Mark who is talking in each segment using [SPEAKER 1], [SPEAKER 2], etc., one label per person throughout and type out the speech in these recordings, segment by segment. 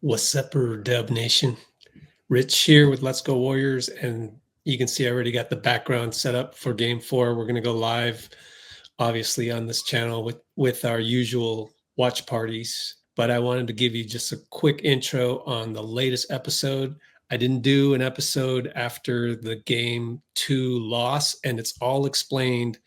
[SPEAKER 1] What's up, DubNation? Rich here with Let's Go Warriors, and you can see I already got the background set up for Game 4. We're going to go live, obviously, on this channel with our usual watch parties. But I wanted to give you just a quick intro on the latest episode. I didn't do an episode after the Game 2 loss, and it's all explained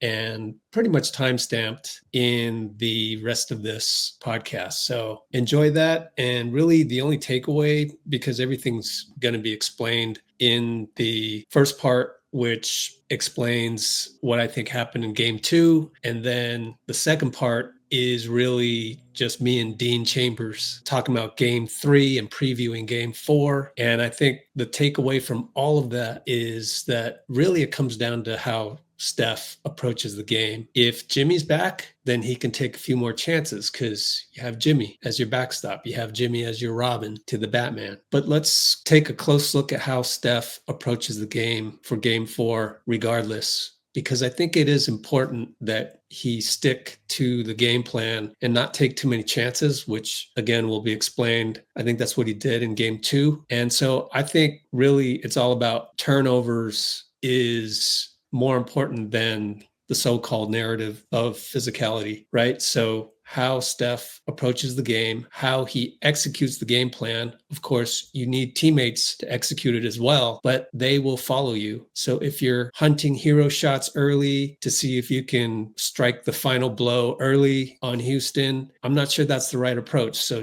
[SPEAKER 1] and pretty much time-stamped in the rest of this podcast. So enjoy that. And really the only takeaway, because everything's going to be explained in the first part, which explains what I think happened in Game 2. And then the second part is really just me and Dean Chambers talking about Game 3 and previewing Game 4. And I think the takeaway from all of that is that really it comes down to how Steph approaches the game. If Jimmy's back, then he can take a few more chances because you have Jimmy as your backstop. You have Jimmy as your Robin to the Batman. But let's take a close look at how Steph approaches the game for Game 4 regardless, because I think it is important that he stick to the game plan and not take too many chances, which again will be explained. I think that's what he did in Game 2. And so I think really it's all about turnovers is more important than the so-called narrative of physicality, right? So how Steph approaches the game, how he executes the game plan. Of course, you need teammates to execute it as well, but they will follow you. So if you're hunting hero shots early to see if you can strike the final blow early on Houston, I'm not sure that's the right approach. So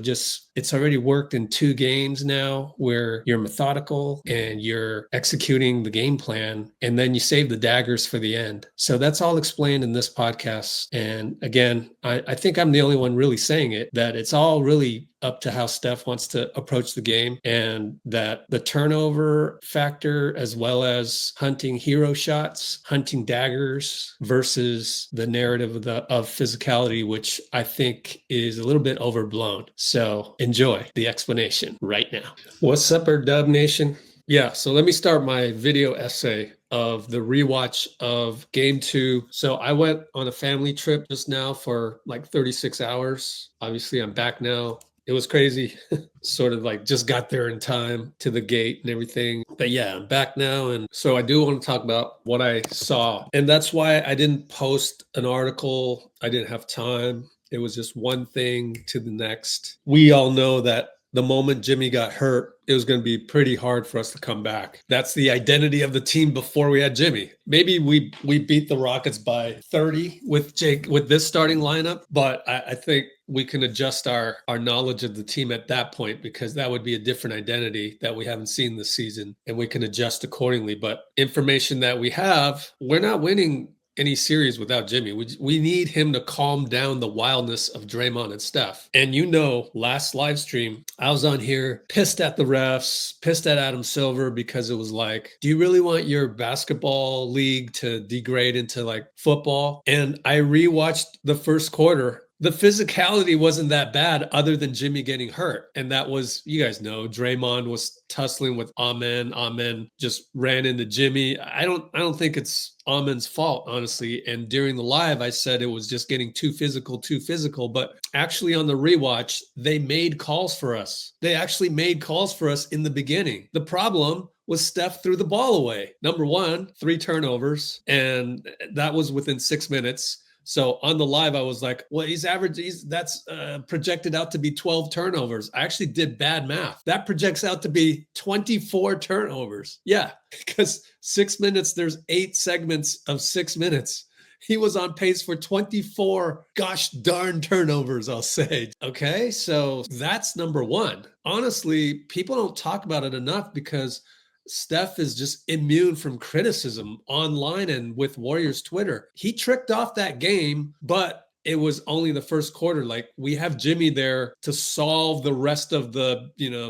[SPEAKER 1] it's already worked in 2 games now where you're methodical and you're executing the game plan, and then you save the daggers for the end. So that's all explained in this podcast. And again, I think I'm the only one really saying it, that it's all really up to how Steph wants to approach the game, and that the turnover factor, as well as hunting hero shots, hunting daggers versus the narrative of physicality, which I think is a little bit overblown. So enjoy the explanation right now. What's up, Dub Nation? Yeah, so let me start my video essay of the rewatch of Game 2. So I went on a family trip just now for like 36 hours. Obviously, I'm back now. It was crazy. Sort of like just got there in time to the gate and everything. But yeah, I'm back now. And so I do want to talk about what I saw. And that's why I didn't post an article. I didn't have time. It was just one thing to the next. We all know that the moment Jimmy got hurt, it was going to be pretty hard for us to come back. That's the identity of the team before we had Jimmy. Maybe we beat the Rockets by 30 with this starting lineup, but I think we can adjust our knowledge of the team at that point, because that would be a different identity that we haven't seen this season, and we can adjust accordingly. But information that we have, we're not winning any series without Jimmy. We need him to calm down the wildness of Draymond and Steph. And last live stream, I was on here pissed at the refs, pissed at Adam Silver, because it was like, do you really want your basketball league to degrade into like football? And I rewatched the first quarter. The physicality wasn't that bad other than Jimmy getting hurt. And that was, you guys know, Draymond was tussling with Amen. Amen just ran into Jimmy. I don't think it's Amen's fault, honestly. And during the live, I said it was just getting too physical. But actually on the rewatch, they made calls for us. They actually made calls for us in the beginning. The problem was Steph threw the ball away. Number 1, 3 turnovers. And that was within 6 minutes. So on the live, I was like, well, that's projected out to be 12 turnovers. I actually did bad math. That projects out to be 24 turnovers. Yeah, because 6 minutes, there's 8 segments of 6 minutes. He was on pace for 24 gosh darn turnovers, I'll say. Okay, so that's number 1. Honestly, people don't talk about it enough because Steph is just immune from criticism online and with Warriors Twitter. He tricked off that game, but it was only the first quarter. Like, we have Jimmy there to solve the rest of the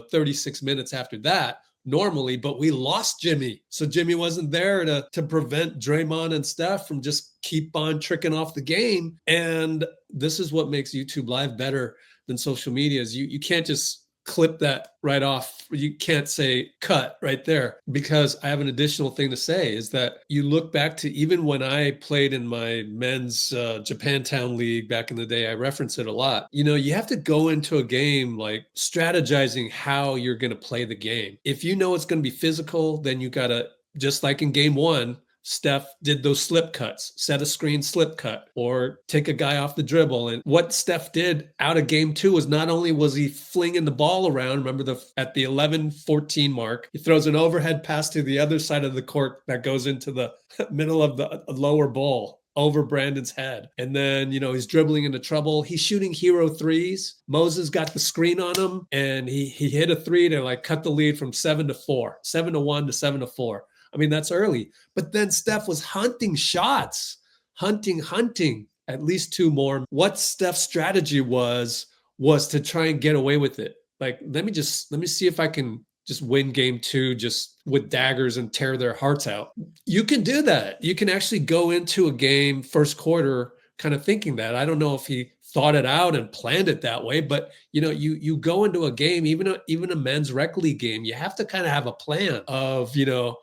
[SPEAKER 1] 36 minutes after that normally, but we lost Jimmy. So Jimmy wasn't there to prevent Draymond and Steph from just keep on tricking off the game. And this is what makes YouTube Live better than social media, is you can't just clip that right off. You can't say cut right there, because I have an additional thing to say is that you look back to even when I played in my men's Japantown league back in the day, I reference it a lot. You have to go into a game like strategizing how you're going to play the game. If you know it's going to be physical, then you got to, just like in game one, Steph did those slip cuts, set a screen slip cut, or take a guy off the dribble. And what Steph did out of game two was not only was he flinging the ball around, remember at the 11-14 mark, he throws an overhead pass to the other side of the court that goes into the middle of the lower bowl over Brandon's head. And then, he's dribbling into trouble. He's shooting hero threes. Moses got the screen on him and he hit a three to like cut the lead from 7-1 to 7-4. I mean, that's early. But then Steph was hunting shots, hunting, at least two more. What Steph's strategy was to try and get away with it. Like, let me see if I can just win game two just with daggers and tear their hearts out. You can do that. You can actually go into a game first quarter kind of thinking that. I don't know if he thought it out and planned it that way, but you go into a game, even a men's rec league game, you have to kind of have a plan of,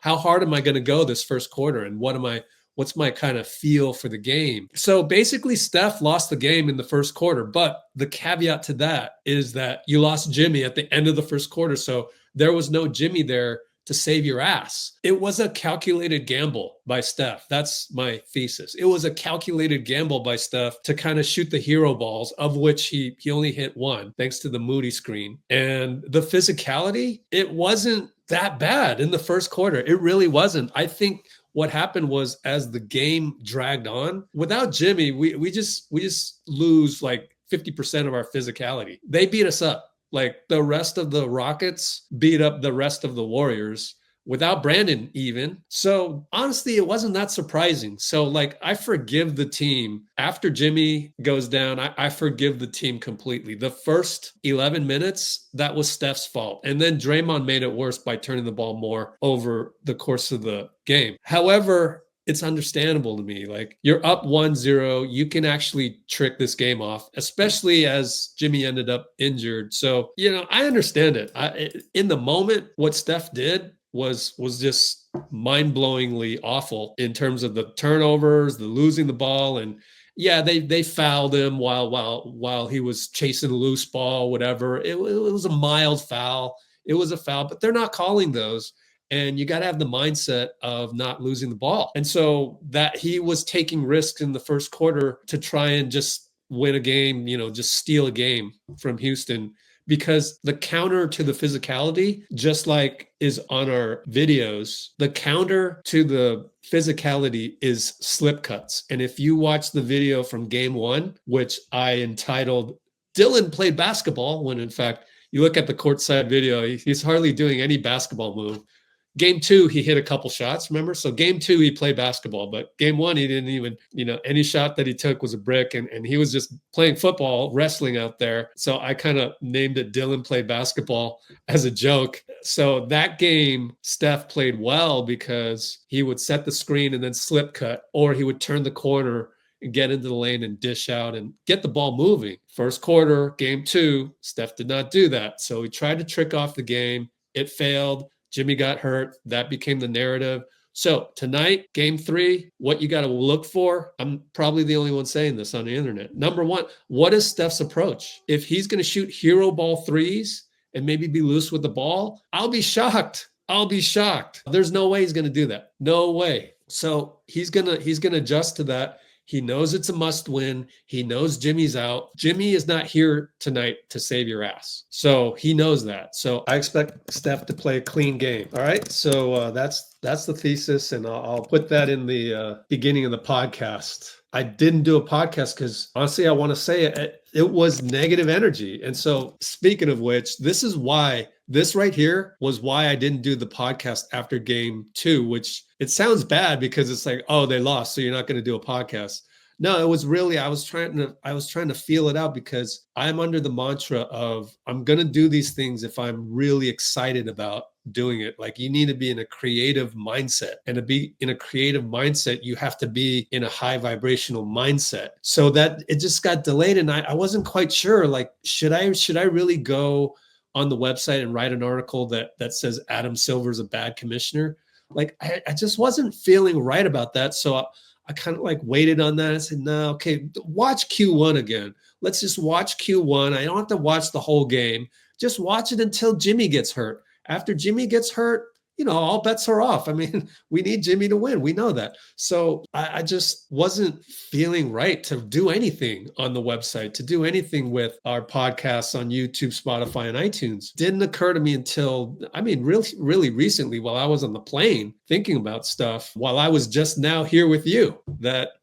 [SPEAKER 1] how hard am I going to go this first quarter, and what's my kind of feel for the game. So basically Steph lost the game in the first quarter, but the caveat to that is that you lost Jimmy at the end of the first quarter. So there was no Jimmy there to save your ass. It was a calculated gamble by Steph. That's my thesis. It was a calculated gamble by Steph to kind of shoot the hero balls, of which he only hit one, thanks to the Moody screen. And the physicality, it wasn't that bad in the first quarter. It really wasn't. I think what happened was, as the game dragged on, without Jimmy, we just lose like 50% of our physicality. They beat us up. Like, the rest of the Rockets beat up the rest of the Warriors without Brandon even. So honestly, it wasn't that surprising. So like, I forgive the team. After Jimmy goes down, I forgive the team completely. The first 11 minutes, that was Steph's fault. And then Draymond made it worse by turning the ball more over the course of the game. However, it's understandable to me. Like, you're up 1-0. You can actually trick this game off, especially as Jimmy ended up injured. So, I understand it. In the moment, what Steph did was just mind-blowingly awful in terms of the turnovers, the losing the ball. And yeah, they fouled him while he was chasing a loose ball, whatever. It was a mild foul. It was a foul, but they're not calling those. And you got to have the mindset of not losing the ball. And so that he was taking risks in the first quarter to try and just win a game, just steal a game from Houston, because the counter to the physicality, just like is on our videos, the counter to the physicality is slip cuts. And if you watch the video from game one, which I entitled Dillon Played Basketball, when in fact, you look at the courtside video, he's hardly doing any basketball move. Game two, he hit a couple shots, remember? So game two, he played basketball, but game one, he didn't even, any shot that he took was a brick, and he was just playing football, wrestling out there. So I kind of named it Dillon Played Basketball as a joke. So that game, Steph played well because he would set the screen and then slip cut, or he would turn the corner and get into the lane and dish out and get the ball moving. First quarter, game two, Steph did not do that. So he tried to trick off the game. It failed. Jimmy got hurt. That became the narrative. So tonight, game three, what you got to look for, I'm probably the only one saying this on the internet. Number one, what is Steph's approach? If he's going to shoot hero ball threes and maybe be loose with the ball, I'll be shocked. There's no way he's going to do that. No way. So he's going to adjust to that. He knows it's a must win. He knows Jimmy's out. Jimmy is not here tonight to save your ass. So he knows that. So I expect Steph to play a clean game. All right. So that's the thesis. And I'll put that in the beginning of the podcast. I didn't do a podcast because honestly, I want to say it was negative energy. And so speaking of which, this right here was why I didn't do the podcast after game two, which it sounds bad because it's like, oh, they lost, so you're not going to do a podcast. No, it was really, I was trying to feel it out because I'm under the mantra of I'm going to do these things if I'm really excited about doing it. Like, you need to be in a creative mindset, and to be in a creative mindset, you have to be in a high vibrational mindset. So that it just got delayed. And I wasn't quite sure, like, should I really go on the website and write an article that says Adam Silver's a bad commissioner. Like, I just wasn't feeling right about that. So I kind of like waited on that. I said, no, okay, watch Q1 again. Let's just watch Q1. I don't have to watch the whole game. Just watch it until Jimmy gets hurt. After Jimmy gets hurt, all bets are off. I mean, we need Jimmy to win. We know that. So I just wasn't feeling right to do anything on the website, to do anything with our podcasts on YouTube, Spotify, and iTunes. Didn't occur to me until, really, really recently while I was on the plane thinking about stuff, while I was just now here with you, that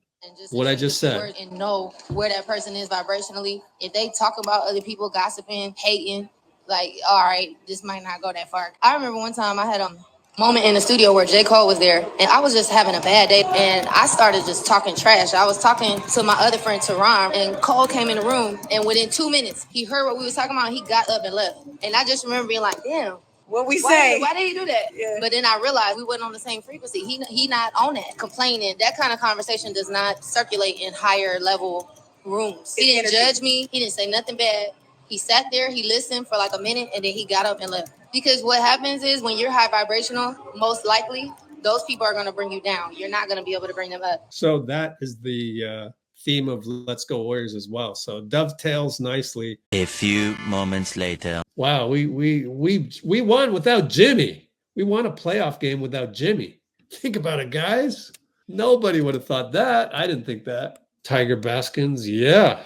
[SPEAKER 1] what I just said.
[SPEAKER 2] And know where that person is vibrationally. If they talk about other people, gossiping, hating, like, all right, this might not go that far. I remember one time I had a moment in the studio where J. Cole was there, and I was just having a bad day, and I started just talking trash. I was talking to my other friend, Teron, and Cole came in the room, and within 2 minutes, he heard what we was talking about, and he got up and left. And I just remember being like, damn.
[SPEAKER 3] What we say?
[SPEAKER 2] Why did he do that?
[SPEAKER 3] Yeah.
[SPEAKER 2] But then I realized we wasn't on the same frequency. He not on that. Complaining, that kind of conversation does not circulate in higher level rooms. He didn't judge me. He didn't say nothing bad. He sat there, he listened for like a minute, and then he got up and left. Because what happens is when you're high vibrational, most likely, those people are going to bring you down. You're not going to be able to bring them up.
[SPEAKER 1] So that is the theme of Let's Go Warriors as well. So dovetails nicely.
[SPEAKER 4] A few moments later.
[SPEAKER 1] Wow, we won without Jimmy. We won a playoff game without Jimmy. Think about it, guys. Nobody would have thought that. I didn't think that. Tiger Baskins, yeah.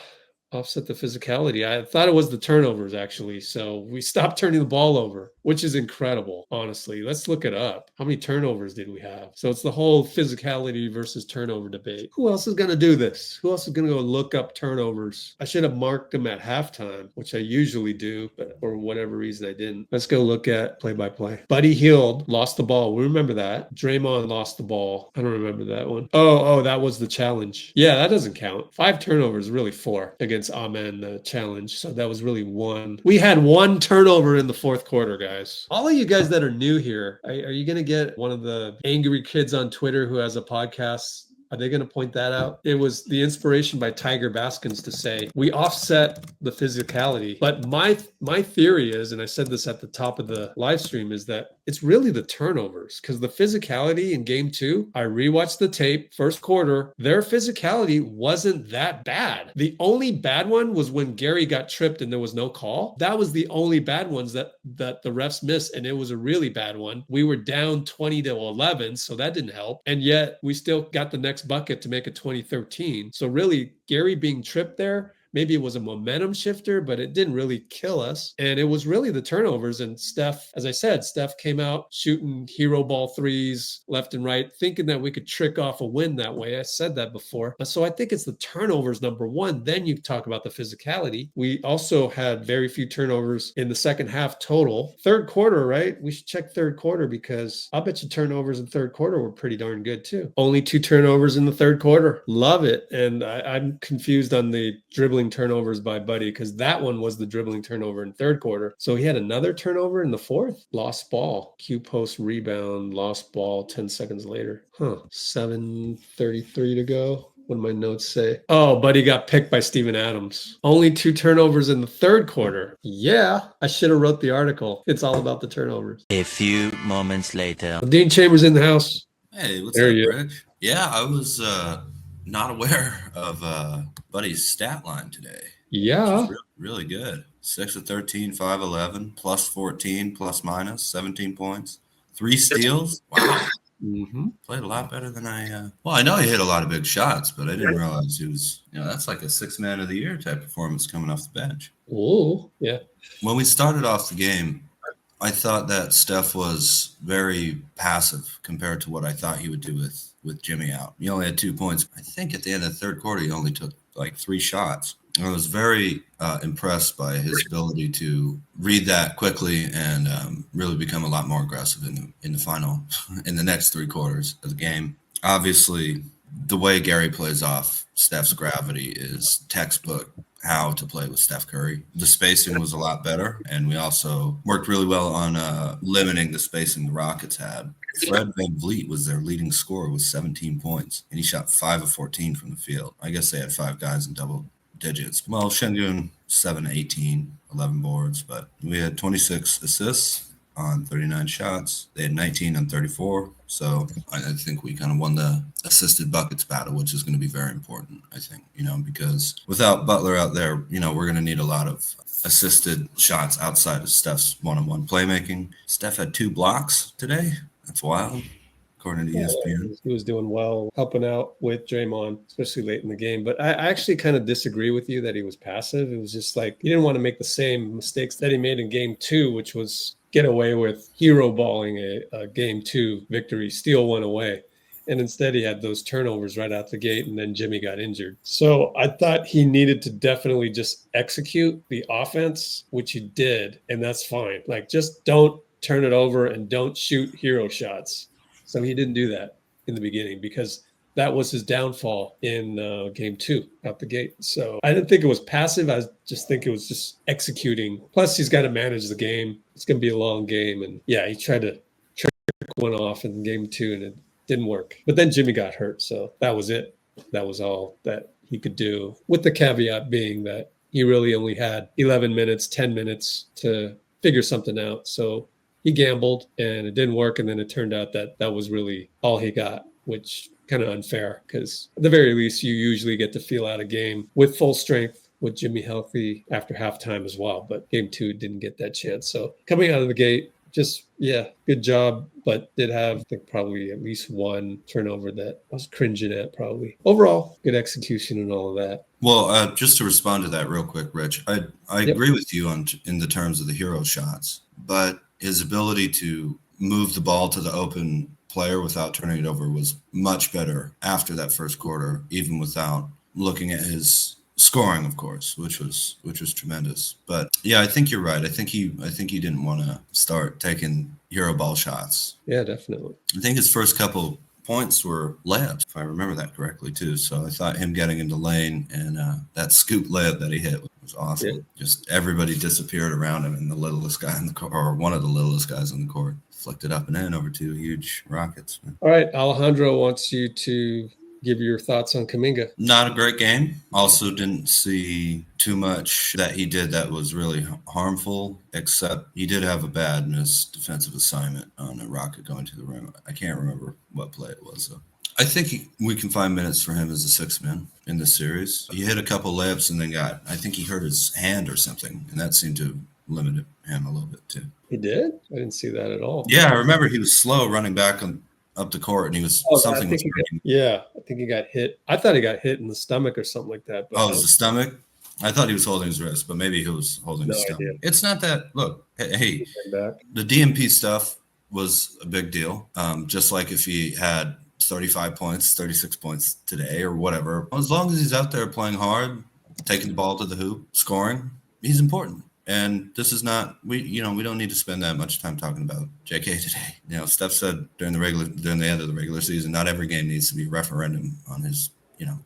[SPEAKER 1] Offset the physicality. I thought it was the turnovers, actually. So we stopped turning the ball over, which is incredible, honestly. Let's look it up. How many turnovers did we have? So it's the whole physicality versus turnover debate. Who else is going to do this? Who else is going to go look up turnovers? I should have marked them at halftime, which I usually do, but for whatever reason I didn't. Let's go look at play-by-play. Buddy Hield lost the ball. We remember that. Draymond lost the ball. I don't remember that one. Oh, that was the challenge. Yeah, that doesn't count. 5 turnovers, really 4 against Amen challenge. So that was really 1. We had 1 turnover in the fourth quarter, guys. All of you guys that are new here, are you going to get one of the angry kids on Twitter who has a podcast? Are they going to point that out? It was the inspiration by Tiger Baskins to say, we offset the physicality. But my theory is, and I said this at the top of the live stream, is that it's really the turnovers, because the physicality in game 2, I rewatched the tape, first quarter, their physicality wasn't that bad. The only bad one was when Gary got tripped and there was no call. That was the only bad ones that the refs missed, and it was a really bad one. We were down 20-11, so that didn't help. And yet we still got the next bucket to make it 2013. So really, Gary being tripped there, maybe it was a momentum shifter, but it didn't really kill us. And it was really the turnovers. And Steph, as I said, Steph came out shooting hero ball threes left and right, thinking that we could trick off a win that way. I said that before. So I think it's the turnovers, number 1. Then you talk about the physicality. We also had very few turnovers in the second half total. Third quarter, right? We should check third quarter, because I'll bet you turnovers in third quarter were pretty darn good too. Only 2 turnovers in the third quarter. Love it. And I'm confused on the dribbling turnovers by Buddy, because that one was the dribbling turnover in third quarter. So he had another turnover in the fourth. Lost ball. Q post rebound. Lost ball 10 seconds later. 7:33 to go. What do my notes say? Oh, Buddy got picked by Steven Adams. Only 2 turnovers in the third quarter. Yeah, I should have wrote the article. It's all about the turnovers.
[SPEAKER 4] A few moments later.
[SPEAKER 1] Dean Chambers in the house.
[SPEAKER 5] Hey, what's up, Rich? Yeah, I was not aware of Buddy's stat line today.
[SPEAKER 1] Yeah.
[SPEAKER 5] Really good. 6 of 13, 5 11, plus 14, plus minus 17 points, 3 steals. Wow.
[SPEAKER 1] Mm-hmm.
[SPEAKER 5] Played a lot better than well, I know he hit a lot of big shots, but I didn't realize he was, that's like a 6th man of the year type performance coming off the bench.
[SPEAKER 1] Oh, yeah.
[SPEAKER 5] When we started off the game, I thought that Steph was very passive compared to what I thought he would do with Jimmy out. He only had 2 points. I think at the end of the third quarter, he only took like 3 shots. I was very impressed by his ability to read that quickly and really become a lot more aggressive in the next 3 quarters of the game. Obviously, the way Gary plays off Steph's gravity is textbook how to play with Steph Curry. The spacing was a lot better, and we also worked really well on limiting the spacing the Rockets had. Fred VanVleet was their leading scorer with 17 points, and he shot 5 of 14 from the field. I guess they had 5 guys in double digits. Well, Şengün 7, 18, 11 boards, but we had 26 assists on 39 shots. They had 19 on 34. So I think we kind of won the assisted buckets battle, which is going to be very important, I think, because without Butler out there, we're going to need a lot of assisted shots outside of Steph's one-on-one playmaking. Steph had 2 blocks today. That's wild, according to ESPN.
[SPEAKER 1] He was doing well, helping out with Draymond, especially late in the game. But I actually kind of disagree with you that he was passive. It was just like he didn't want to make the same mistakes that he made in game 2, which was get away with hero balling a game 2 victory, steal one away. And instead he had those turnovers right out the gate, and then Jimmy got injured. So I thought he needed to definitely just execute the offense, which he did, and that's fine. Like, just don't turn it over and don't shoot hero shots. So he didn't do that in the beginning because that was his downfall in game 2 out the gate. So I didn't think it was passive. I just think it was just executing. Plus, he's got to manage the game. It's going to be a long game. And yeah, he tried to trick one off in game 2 and it didn't work. But then Jimmy got hurt. So that was it. That was all that he could do, with the caveat being that he really only had 11 minutes, 10 minutes to figure something out. So he gambled and it didn't work. And then it turned out that that was really all he got, which kind of unfair because at the very least, you usually get to feel out a game with full strength with Jimmy healthy after halftime as well. But game 2 didn't get that chance. So coming out of the gate, just, yeah, good job, but did have, I think, probably at least one turnover that I was cringing at probably. Overall, good execution and all of that.
[SPEAKER 5] Well, just to respond to that real quick, Rich, I agree with you in the terms of the hero shots, but his ability to move the ball to the open player without turning it over was much better after that first quarter, even without looking at his scoring, of course, which was tremendous. But yeah, I think you're right. I think he didn't want to start taking hero ball shots.
[SPEAKER 1] Yeah, definitely.
[SPEAKER 5] I think his first couple points were layups, if I remember that correctly, too. So I thought him getting into lane and that scoop layup that he hit was awesome. Yeah. Just everybody disappeared around him, and the littlest guy in the court, or one of the littlest guys on the court, flicked it up and in over 2 huge rockets.
[SPEAKER 1] All right, Alejandro wants you to give your thoughts on Kuminga.
[SPEAKER 5] Not a great game. Also didn't see too much that he did that was really harmful, except he did have a bad missed defensive assignment on a rocket going to the rim. I can't remember what play it was, though. I think we can find minutes for him as a 6-man in this series. He hit a couple layups and then I think he hurt his hand or something, and that seemed to limit him a little bit, too.
[SPEAKER 1] He did? I didn't see that at all.
[SPEAKER 5] Yeah, I remember he was slow running back up the court, and he was something was hurting.
[SPEAKER 1] Yeah, I think he got hit. I thought he got hit in the stomach or something like that.
[SPEAKER 5] But it was the stomach? I thought he was holding his wrist, but maybe he was holding his stomach. Idea. It's not that. Look, hey, the DMP stuff was a big deal. Just like if he had 35 points, 36 points today or whatever. As long as he's out there playing hard, taking the ball to the hoop, scoring, he's important. And this is not, we don't need to spend that much time talking about JK today. Steph said during the end of the regular season, not every game needs to be a referendum on his,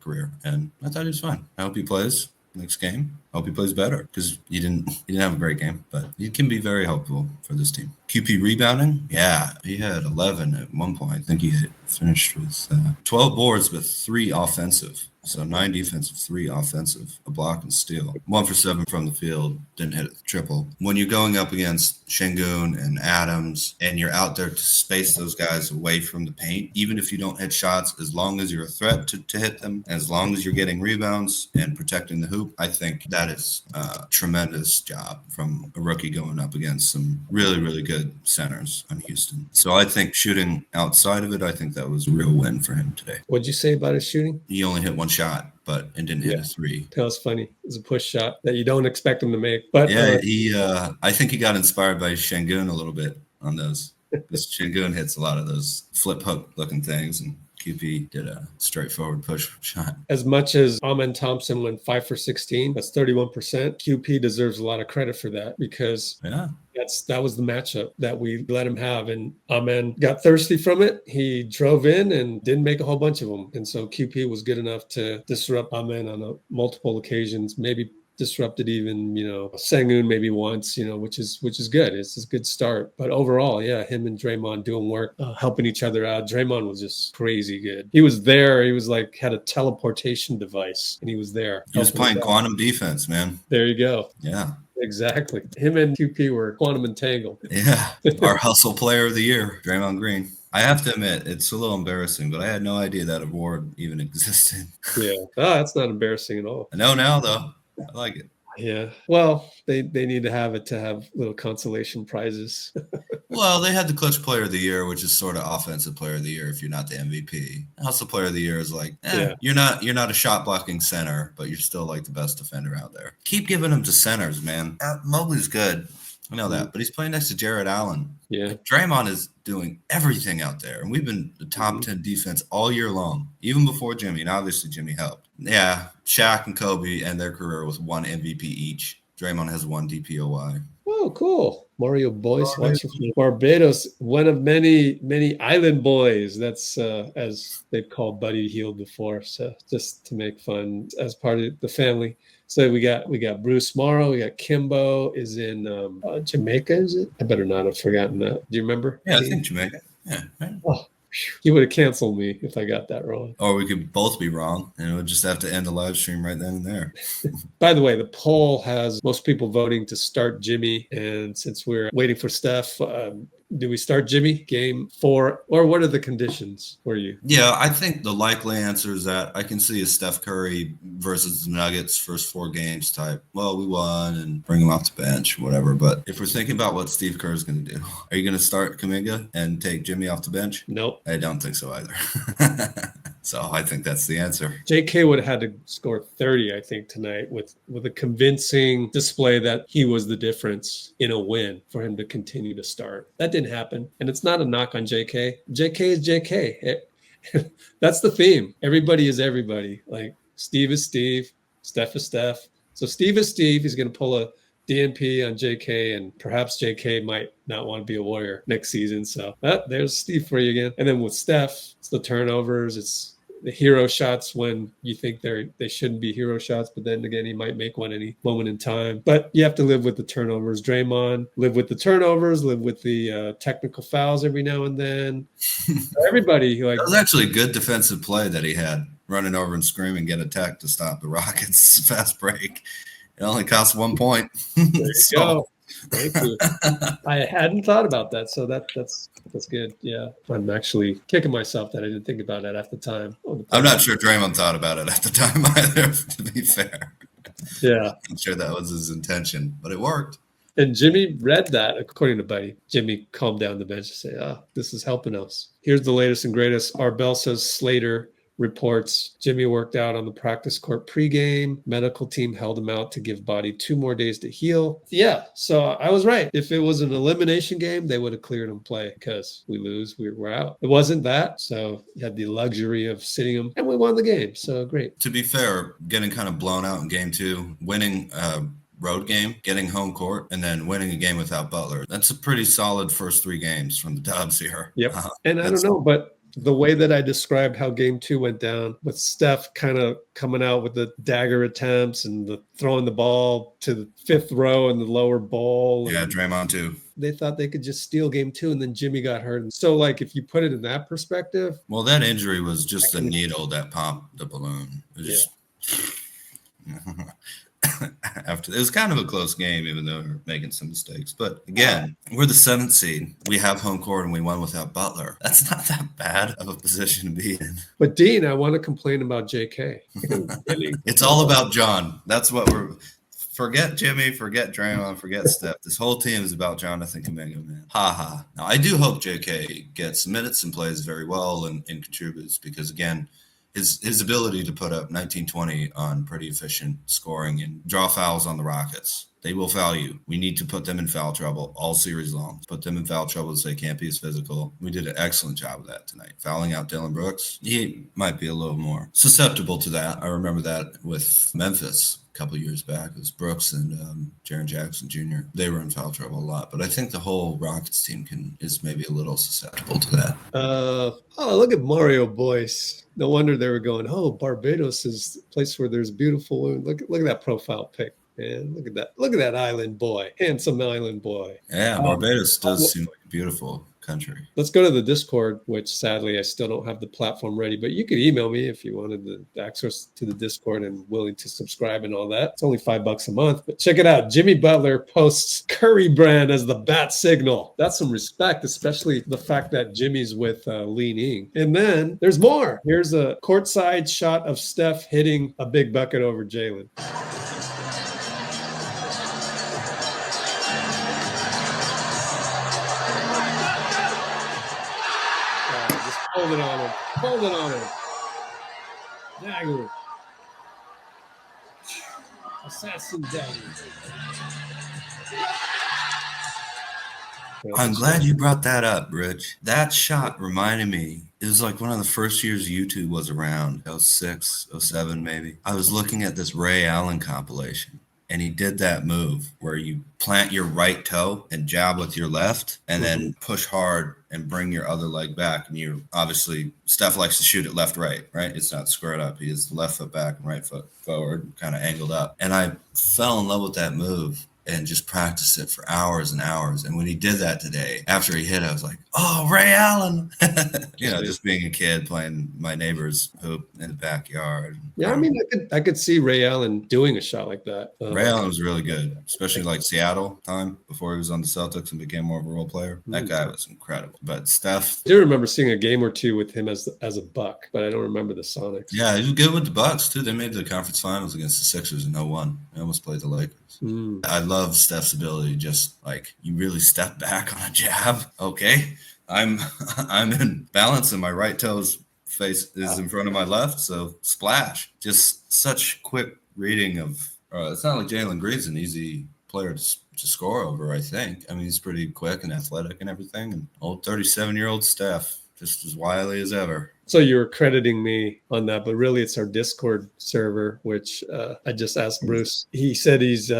[SPEAKER 5] career. And I thought he was fine. I hope he plays next game. I hope he plays better because he didn't have a great game, but he can be very helpful for this team. QP rebounding, yeah, he had 11 at one point. I think he finished with 12 boards, but 3 offensive. So 9 defensive, 3 offensive, a block and steal. 1 for 7 from the field, didn't hit a triple. When you're going up against Şengün and Adams and you're out there to space those guys away from the paint, even if you don't hit shots, as long as you're a threat to hit them, as long as you're getting rebounds and protecting the hoop, I think that is a tremendous job from a rookie going up against some really, really good centers on Houston. So I think shooting outside of it, I think that was a real win for him today.
[SPEAKER 1] What'd you say about his shooting?
[SPEAKER 5] He only hit 1 shot, but it didn't hit a 3.
[SPEAKER 1] That was funny. It was a push shot that you don't expect him to make. But
[SPEAKER 5] yeah, I think he got inspired by Şengün a little bit on those. Because Şengün hits a lot of those flip hook looking things, and QP did a straightforward push shot.
[SPEAKER 1] As much as Amen Thompson went 5 for 16, that's 31%. QP deserves a lot of credit for that because that was the matchup that we let him have. And Amen got thirsty from it. He drove in and didn't make a whole bunch of them. And so QP was good enough to disrupt Amen on multiple occasions, maybe disrupted even, Sengun maybe once, which is good. It's a good start. But overall, yeah, him and Draymond doing work, helping each other out. Draymond was just crazy good. He was there. He was like, had a teleportation device, and he was there.
[SPEAKER 5] He was playing quantum defense, man.
[SPEAKER 1] There you go.
[SPEAKER 5] Yeah.
[SPEAKER 1] Exactly. Him and QP were quantum entangled.
[SPEAKER 5] Yeah. Our hustle player of the year, Draymond Green. I have to admit, it's a little embarrassing, but I had no idea that award even existed.
[SPEAKER 1] Yeah. That's not embarrassing at all.
[SPEAKER 5] I know now, though. I like it.
[SPEAKER 1] Yeah. Well, they need to have it to have little consolation prizes.
[SPEAKER 5] Well, they had the clutch player of the year, which is sort of offensive player of the year if you're not the MVP. Hustle player of the year is like, you're not a shot blocking center, but you're still like the best defender out there. Keep giving them to centers, man. Mobley's good. I know that, but he's playing next to Jarrett Allen.
[SPEAKER 1] Yeah.
[SPEAKER 5] Draymond is doing everything out there, and we've been the top 10 defense all year long, even before Jimmy, and obviously Jimmy helped. Yeah, Shaq and Kobe end their career with 1 MVP each. Draymond has 1 DPOY.
[SPEAKER 1] Oh, cool. Mario Boyce watching from Barbados, one of many island boys. That's as they've called Buddy Hield before. So just to make fun as part of the family. So we got Bruce Morrow, we got Kimbo is in Jamaica, is it? I better not have forgotten that. Do you remember?
[SPEAKER 5] Yeah, I think Jamaica. Yeah. Right.
[SPEAKER 1] Oh, he would have canceled me if I got that wrong.
[SPEAKER 5] Or we could both be wrong, and we'll just have to end the live stream right then and there.
[SPEAKER 1] By the way, the poll has most people voting to start Jimmy, and since we're waiting for Steph, do we start Jimmy game 4, or what are the conditions for you?
[SPEAKER 5] Yeah, I think the likely answer is that I can see a Steph Curry versus the Nuggets first 4 games type. Well, we won and bring him off the bench, whatever. But if we're thinking about what Steve Kerr is going to do, are you going to start Kuminga and take Jimmy off the bench?
[SPEAKER 1] Nope.
[SPEAKER 5] I don't think so either. So I think that's the answer.
[SPEAKER 1] JK would have had to score 30, I think, tonight with a convincing display that he was the difference in a win for him to continue to start. That didn't happen. And it's not a knock on JK. JK is JK. That's the theme. Everybody is everybody. Like Steve is Steve. Steph is Steph. So Steve is Steve. He's going to pull a DNP on JK, and perhaps JK might not want to be a Warrior next season. So there's Steve for you again. And then with Steph, it's the turnovers. It's the hero shots when you think they shouldn't be hero shots, but then again, he might make one any moment in time. But you have to live with the turnovers. Draymond, live with the turnovers, live with the technical fouls every now and then. Everybody. That
[SPEAKER 5] was actually a good defensive play that he had, running over and screaming, get a tech to stop the Rockets' fast break. It only cost 1 point.
[SPEAKER 1] There you go. Thank you. I hadn't thought about that, so that's good. Yeah, I'm actually kicking myself that I didn't think about it at the time.
[SPEAKER 5] I'm not sure Draymond thought about it at the time either, to be fair.
[SPEAKER 1] Yeah.
[SPEAKER 5] I'm sure that was his intention, but it worked.
[SPEAKER 1] And Jimmy read that, according to Buddy. Jimmy calmed down the bench and said, this is helping us. Here's the latest and greatest. Arbel says Slater reports Jimmy worked out on the practice court pregame. Medical team held him out to give body 2 more days to heal. Yeah, so I was right. If it was an elimination game, they would have cleared him play because we lose, we're out. It wasn't that, so you had the luxury of sitting him, and we won the game, so great.
[SPEAKER 5] To be fair, getting kind of blown out in game 2, winning road game, getting home court, and then winning a game without Butler. That's a pretty solid first 3 games from the Dubs here.
[SPEAKER 1] Yep, and I don't know, but the way that I described how game 2 went down, with Steph kind of coming out with the dagger attempts and the throwing the ball to the 5th row and the lower ball.
[SPEAKER 5] Yeah, Draymond too.
[SPEAKER 1] They thought they could just steal game 2, and then Jimmy got hurt. And so, if you put it in that perspective.
[SPEAKER 5] Well, that injury was just the needle that popped the balloon. After it was kind of a close game, even though we were making some mistakes. But again, we're the 7th seed. We have home court and we won without Butler. That's not that bad of a position to be in.
[SPEAKER 1] But Dean, I want to complain about JK.
[SPEAKER 5] It's all about John. That's what we're. Forget Jimmy, forget Draymond, forget Steph. This whole team is about Jonathan Kuminga, man. Ha ha. Now I do hope JK gets minutes and plays very well and contributes, because again, his ability to put up 19-20 on pretty efficient scoring and draw fouls on the Rockets. They will foul you. We need to put them in foul trouble all series long. Put them in foul trouble so they can't be as physical. We did an excellent job of that tonight. Fouling out Dillon Brooks, he might be a little more susceptible to that. I remember that with Memphis a couple years back. It was Brooks and Jaren Jackson Jr. They were in foul trouble a lot. But I think the whole Rockets team is maybe a little susceptible to that.
[SPEAKER 1] Look at Mario Boyce. No wonder they were going, Barbados is a place where there's beautiful. Look at that profile pic. man. Look at that. Look at that island boy. Handsome island boy.
[SPEAKER 5] Yeah, Barbados does seem like a beautiful country.
[SPEAKER 1] Let's go to the Discord, which sadly I still don't have the platform ready, but you could email me if you wanted the access to the Discord and willing to subscribe and all that. It's only $5 a month, but check it out. Jimmy Butler posts Curry brand as the Batsignal. That's some respect, especially the fact that Jimmy's with Li Ning. And then there's more. Here's a courtside shot of Steph hitting a big bucket over Jalen. Hold it on him. Hold it on him. Dagger. Assassin dagger.
[SPEAKER 5] I'm glad you brought that up, Rich. That shot reminded me. It was like one of the first years YouTube was around. 06, 07 maybe. I was looking at this Ray Allen compilation. And he did that move where you plant your right toe and jab with your left and then push hard and bring your other leg back. And you obviously, Steph likes to shoot it left, right? It's not squared up. He is left foot back and right foot forward, kind of angled up. And I fell in love with that move and just practiced it for hours and hours. And when he did that today, after he hit, I was like, oh, Ray Allen. Just being a kid playing my neighbor's hoop in the backyard.
[SPEAKER 1] Yeah, I mean, I could see Ray Allen doing a shot like that.
[SPEAKER 5] Ray Allen was really good, especially like Seattle time before he was on the Celtics and became more of a role player. That guy was incredible. But Steph,
[SPEAKER 1] I do remember seeing a game or two with him as a Buck, but I don't remember the Sonics.
[SPEAKER 5] Yeah, he was good with the Bucks too. They made the conference finals against the Sixers in 01. They almost played the Lakers. I love Steph's ability, just like you really step back on a jab. Okay, I'm in balance and my right toe's face is in front of my left, so splash. Just such quick reading of it's not like Jalen Green's an easy player to score over, I think. I mean, he's pretty quick and athletic and everything. And old 37-year-old Steph, just as wily as ever.
[SPEAKER 1] So you're crediting me on that, but really it's our Discord server, which I just asked Bruce. He said he's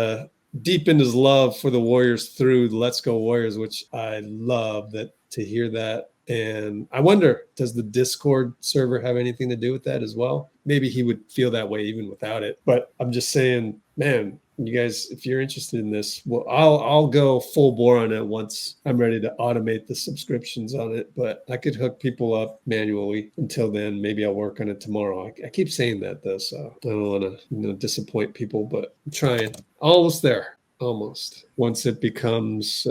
[SPEAKER 1] deep in his love for the Warriors through Let's Go Warriors, which I love to hear that. And I wonder, does the Discord server have anything to do with that as well? Maybe he would feel that way even without it. But I'm just saying, man, you guys, if you're interested in this, well, I'll go full bore on it once I'm ready to automate the subscriptions on it. But I could hook people up manually. Until then, maybe I'll work on it tomorrow. I keep saying that though, so I don't want to disappoint people, but I'm trying. Almost there. Almost. Once it becomes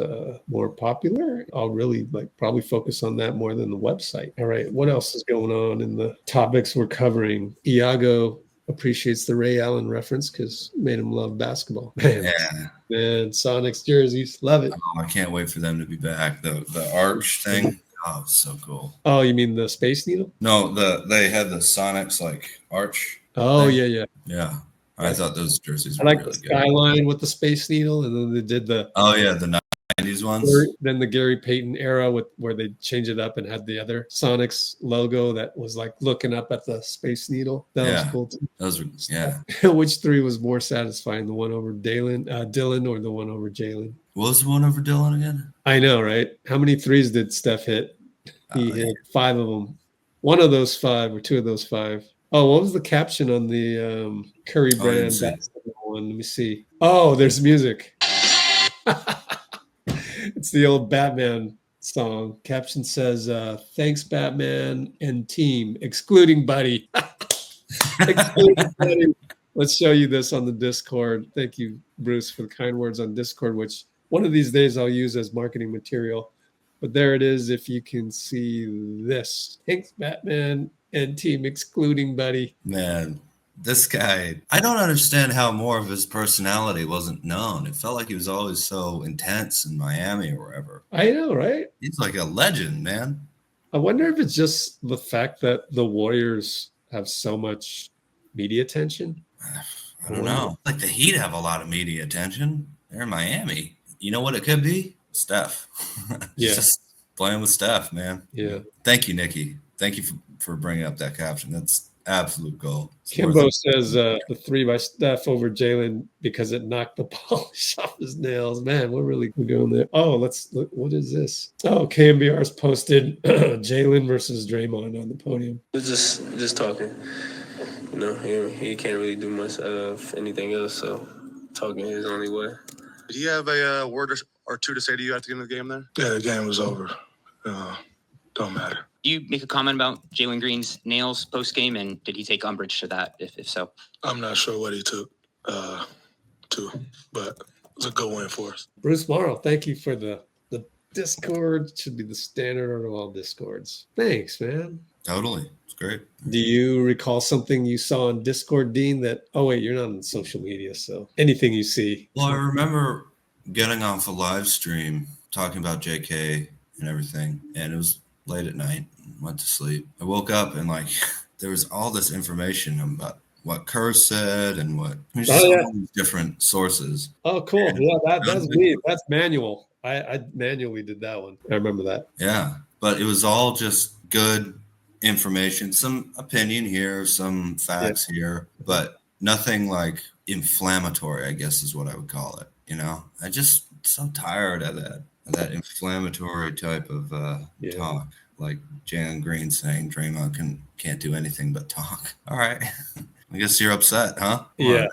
[SPEAKER 1] more popular, I'll really probably focus on that more than the website. All right, what else is going on in the topics we're covering? Iago appreciates the Ray Allen reference because made him love basketball. Man, Sonics jerseys, love it.
[SPEAKER 5] Oh, I can't wait for them to be back. The arch thing. Oh, so cool.
[SPEAKER 1] Oh, you mean the Space Needle?
[SPEAKER 5] No, they had the Sonics arch.
[SPEAKER 1] Oh,
[SPEAKER 5] thing.
[SPEAKER 1] Yeah.
[SPEAKER 5] I thought those jerseys were
[SPEAKER 1] really
[SPEAKER 5] good.
[SPEAKER 1] Skyline with the Space Needle, and then they did the
[SPEAKER 5] the 90s ones.
[SPEAKER 1] Then the Gary Payton era where they changed it up and had the other Sonics logo that was looking up at the Space Needle. That was cool too.
[SPEAKER 5] Those were
[SPEAKER 1] Which three was more satisfying, the one over Dillon or the one over Jalen?
[SPEAKER 5] What was the one over Dillon again?
[SPEAKER 1] I know, right? How many threes did Steph hit? He hit 5 of them. One of those 5 or 2 of those 5. Oh, what was the caption on the Curry brand? One? Let me see. Oh, there's music. It's the old Batman song. Caption says, thanks, Batman and team, excluding Buddy. Excluding Buddy. Let's show you this on the Discord. Thank you, Bruce, for the kind words on Discord, which one of these days I'll use as marketing material. But there it is, if you can see this. Thanks, Batman and team, excluding Buddy.
[SPEAKER 5] Man, this guy, I don't understand how more of his personality wasn't known. It felt like he was always so intense in Miami or wherever.
[SPEAKER 1] I know, right?
[SPEAKER 5] He's like a legend, man.
[SPEAKER 1] I wonder if it's just the fact that the Warriors have so much media attention.
[SPEAKER 5] I don't know. Like the Heat have a lot of media attention. They're in Miami. You know what it could be? Steph. Just playing with Steph, man.
[SPEAKER 1] Yeah.
[SPEAKER 5] Thank you, Nikki. Thank you for bringing up that caption. That's absolute gold.
[SPEAKER 1] Kimbo says the 3 by Steph over Jalen because it knocked the polish off his nails. Man, we're doing there. Oh, let's look. What is this? Oh, KMBR's posted Jalen versus Draymond on the podium.
[SPEAKER 3] We're just talking. You know, he can't really do much of anything else, so talking his only way.
[SPEAKER 6] Did he have a word or two to say to you at the end of the game there?
[SPEAKER 3] Yeah, the game was over. Don't matter.
[SPEAKER 7] You make a comment about Jalen Green's nails post game, and did he take umbrage to that? If so,
[SPEAKER 3] I'm not sure what he took to, but it was a good win for us.
[SPEAKER 1] Bruce Morrow, thank you for the Discord. Should be the standard of all Discords. Thanks, man.
[SPEAKER 5] Totally. It's great.
[SPEAKER 1] Do you recall something you saw on Discord, Dean, that, oh, wait, you're not on social media, so anything you see?
[SPEAKER 5] Well, I remember getting off a live stream talking about JK and everything, and it was late at night. Went to sleep. I woke up and like there was all this information about what Kerr said and what all these different sources.
[SPEAKER 1] Oh, cool. And yeah, that's me. That's manual. I manually did that one. I remember that.
[SPEAKER 5] Yeah, but it was all just good information, some opinion here, some facts here, but nothing like inflammatory, I guess is what I would call it. You know, I just so tired of that inflammatory type of talk, like Jalen Green saying Draymond can't do anything but talk. All right, I guess you're upset, huh?
[SPEAKER 1] Yeah,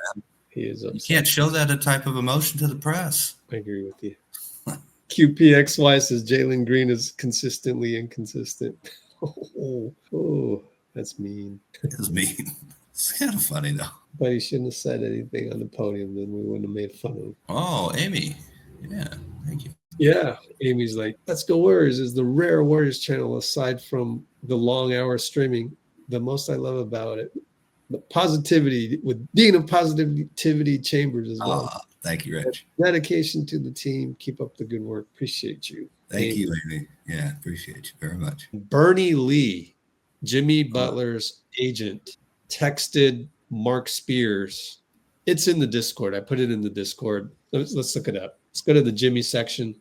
[SPEAKER 1] he is upset.
[SPEAKER 5] You can't show that type of emotion to the press.
[SPEAKER 1] I agree with you. QPXY says Jalen Green is consistently inconsistent. Oh, that's mean.
[SPEAKER 5] It's mean. It's kind of funny though.
[SPEAKER 1] But he shouldn't have said anything on the podium, then we wouldn't have made fun of him.
[SPEAKER 5] Oh, Amy. Yeah, thank you.
[SPEAKER 1] Yeah, Amy's like, Let's Go Warriors is the rare Warriors channel aside from the long hour streaming. The most I love about it, the positivity with Dean of Positivity Chambers as well.
[SPEAKER 5] Thank you, Rich.
[SPEAKER 1] Dedication to the team. Keep up the good work. Appreciate you.
[SPEAKER 5] Thank you, Amy. Yeah, appreciate you very much.
[SPEAKER 1] Bernie Lee, Jimmy Butler's agent, texted Marc Spears. It's in the Discord. I put it in the Discord. Let's look it up. Let's go to the Jimmy section.